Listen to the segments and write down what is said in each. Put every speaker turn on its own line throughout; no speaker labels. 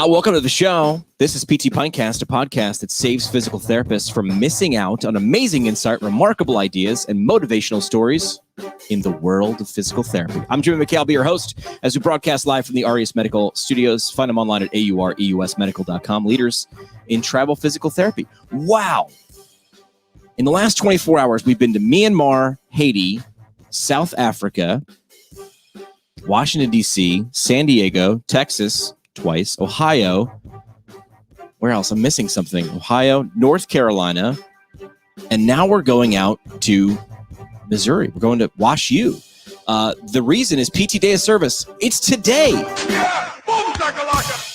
Welcome to the show. This is PT Pintcast, a podcast that saves physical therapists from missing out on amazing insight, remarkable ideas, and motivational stories in the world of physical therapy. I'm Jimmy McKay. I'll be your host as we broadcast live from the Arias Medical Studios. Find them online at aureusmedical.com. Leaders in travel physical therapy. Wow. In the last 24 hours, we've been to Myanmar, Haiti, South Africa, Washington, D.C., San Diego, Texas, twice, Ohio. Where else? I'm missing something. Ohio, North Carolina, and now we're going out to Missouri. We're going to Wash U. The reason is PT Day of Service. It's today. Yeah! Boom,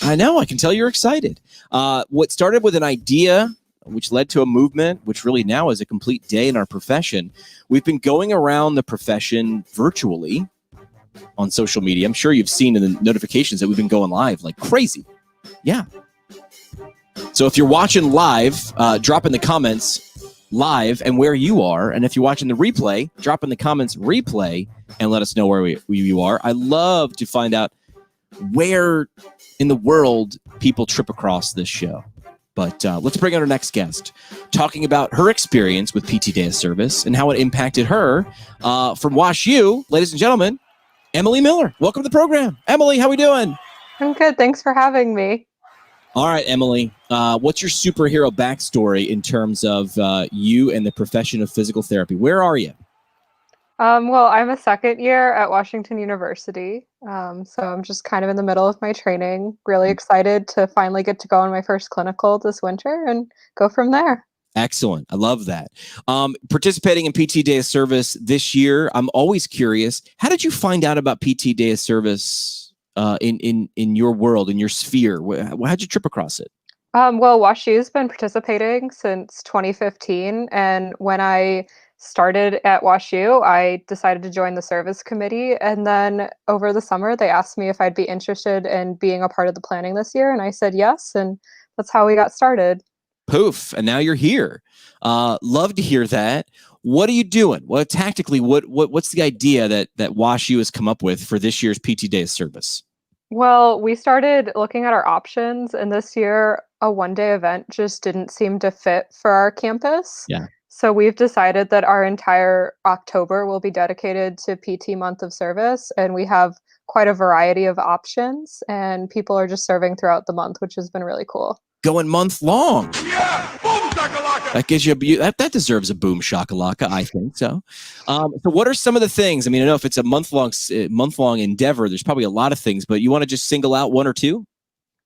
I know. I can tell you're excited. What started with an idea, which led to a movement, which really now is a complete day in our profession. We've been going around the profession virtually on social media. I'm sure you've seen in the notifications that we've been going live like crazy. Yeah. So if you're watching live, drop in the comments live and where you are. And if you're watching the replay, drop in the comments replay and let us know where you are. I love to find out where in the world people trip across this show. But let's bring on our next guest, talking about her experience with PT Day of Service and how it impacted her. From Wash U, ladies and gentlemen, Emily Miller. Welcome to the program. Emily, how we doing?
I'm good. Thanks for having me.
All right, Emily. What's your superhero backstory in terms of you and the profession of physical therapy? Where are you?
Well, I'm a second year at Washington University. So I'm just kind of in the middle of my training. Really excited to finally get to go on my first clinical this winter and go from there.
Excellent. I love that. Participating in PT Day of Service this year, I'm always curious. How did you find out about PT Day of Service in your world, in your sphere? How'd you trip across it?
Well, WashU's been participating since 2015. And when I started at WashU, I decided to join the service committee. And then over the summer, they asked me if I'd be interested in being a part of the planning this year. And I said yes. And that's how we got started.
Poof, and now you're here. Love to hear that. What are you doing? Well, tactically, what's the idea that WashU has come up with for this year's PT Day of Service?
Well, we started looking at our options, and this year a one-day event just didn't seem to fit for our campus.
Yeah.
So we've decided that our entire October will be dedicated to PT Month of Service, and we have quite a variety of options, and people are just serving throughout the month, which has been really cool.
Going month long.
Yeah, boom shakalaka.
That gives you that deserves a boom shakalaka, I think so. So what are some of the things? I mean, I know if it's a month long endeavor, there's probably a lot of things, but you want to just single out one or two?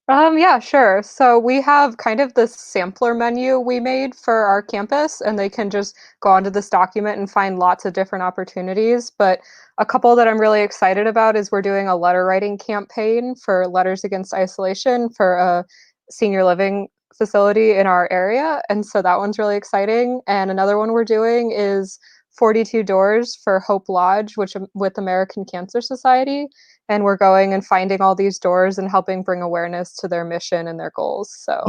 Yeah, sure. So we have kind of this sampler menu we made for our campus, and they can just go onto this document and find lots of different opportunities. But a couple that I'm really excited about is we're doing a letter writing campaign for Letters Against Isolation for a senior living facility in our area. And so that one's really exciting. And another one we're doing is 42 Doors for Hope Lodge, which with American Cancer Society. And we're going and finding all these doors and helping bring awareness to their mission and their goals. So,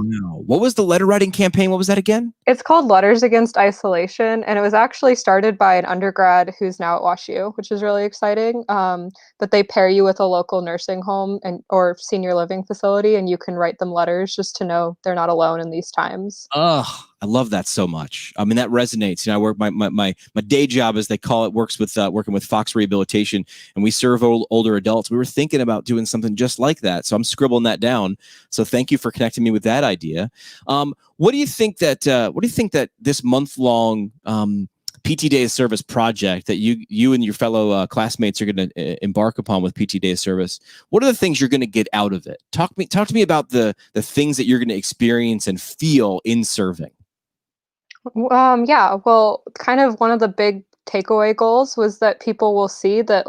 what was the letter writing campaign? What was that again?
It's called Letters Against Isolation, and it was actually started by an undergrad who's now at WashU, which is really exciting. But they pair you with a local nursing home or senior living facility, and you can write them letters just to know they're not alone in these times.
Oh, I love that so much. I mean, that resonates. You know, I work my day job, as they call it, works with working with Fox Rehabilitation, and we serve older adults. We were thinking about doing something just like that, so I'm scribbling that down. So thank you for connecting me with that idea. What do you think that this month-long PT Day of Service project that you and your fellow classmates are going to embark upon with PT Day of Service? What are the things you're going to get out of it? Talk to me about the things that you're going to experience and feel in serving.
Yeah, well, kind of one of the big takeaway goals was that people will see that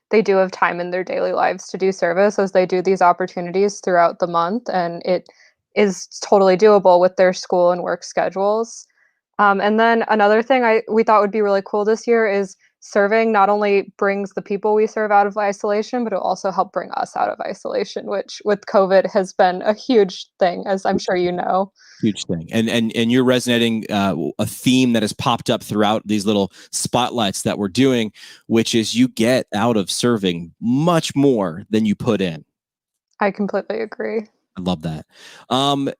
they do have time in their daily lives to do service as they do these opportunities throughout the month, and it is totally doable with their school and work schedules. And then another thing we thought would be really cool this year is serving not only brings the people we serve out of isolation, but it'll also help bring us out of isolation, which with COVID has been a huge thing, as I'm sure you know.
Huge thing. And you're resonating a theme that has popped up throughout these little spotlights that we're doing, which is you get out of serving much more than you put in.
I completely agree.
I love that. And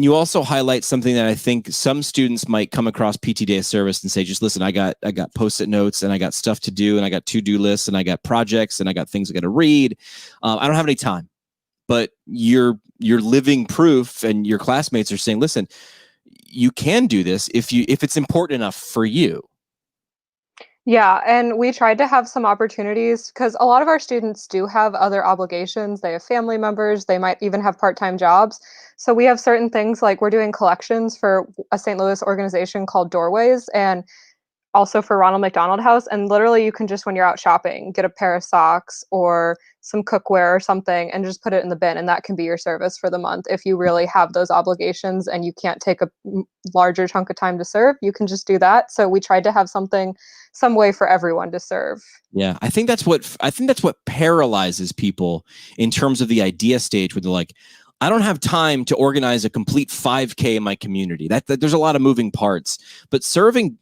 you also highlight something that I think some students might come across PT Day of Service and say, just listen, I got Post-it notes and I got stuff to do and I got to-do lists and I got projects and I got things I got to read. I don't have any time. But you're living proof, and your classmates are saying, listen, you can do this if it's important enough for you.
Yeah, and we tried to have some opportunities because a lot of our students do have other obligations. They have family members, they might even have part-time jobs. So we have certain things like we're doing collections for a St. Louis organization called Doorways, and also for Ronald McDonald House. And literally you can just, when you're out shopping, get a pair of socks or some cookware or something and just put it in the bin. And that can be your service for the month. If you really have those obligations and you can't take a larger chunk of time to serve, you can just do that. So we tried to have some way for everyone to serve.
Yeah, I think that's what paralyzes people in terms of the idea stage, where they're like, I don't have time to organize a complete 5K in my community. That there's a lot of moving parts, but serving,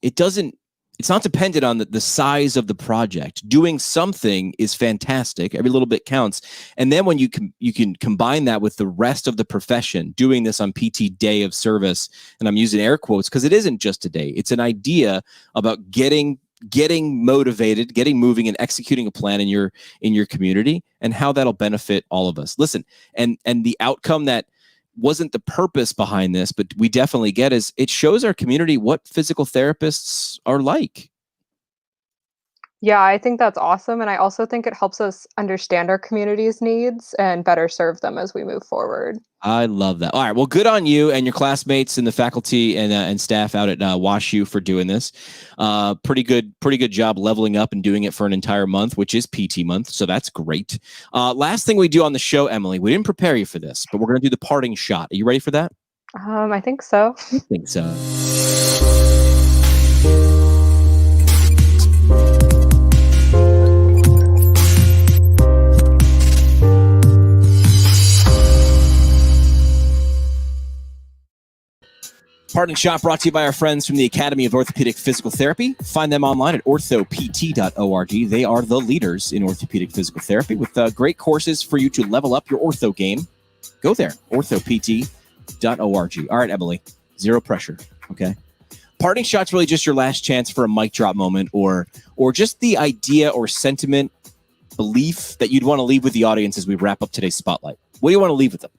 it's not dependent on the size of the project. Doing something is fantastic. Every little bit counts. And then when you can combine that with the rest of the profession, doing this on PT Day of Service, and I'm using air quotes because it isn't just a day. It's an idea about getting motivated, getting moving, and executing a plan in your community, and how that'll benefit all of us. Listen, and the outcome that wasn't the purpose behind this, but we definitely get is it shows our community what physical therapists are like.
Yeah, I think that's awesome. And I also think it helps us understand our community's needs and better serve them as we move forward.
I love that. All right. Well, good on you and your classmates and the faculty and staff out at WashU for doing this. Pretty good job leveling up and doing it for an entire month, which is PT month. So that's great. Last thing we do on the show, Emily, we didn't prepare you for this, but we're going to do the parting shot. Are you ready for that?
I think so.
I think so. Parting shot brought to you by our friends from the Academy of Orthopaedic Physical Therapy. Find them online at orthopt.org. They are the leaders in orthopedic physical therapy with great courses for you to level up your ortho game. Go there, orthopt.org. All right, Emily, zero pressure, okay? Parting shot's really just your last chance for a mic drop moment or just the idea or sentiment, belief that you'd want to leave with the audience as we wrap up today's spotlight. What do you want to leave with them?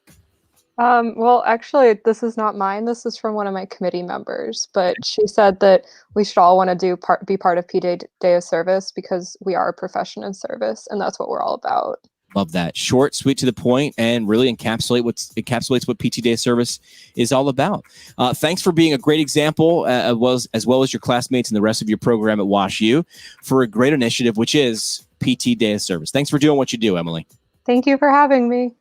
Well, actually, this is not mine. This is from one of my committee members, but she said that we should all want to be part of PT Day of Service because we are a profession in service, and that's what we're all about.
Love that. Short, sweet, to the point, and really encapsulates what PT Day of Service is all about. Thanks for being a great example, as well as your classmates and the rest of your program at WashU, for a great initiative, which is PT Day of Service. Thanks for doing what you do, Emily.
Thank you for having me.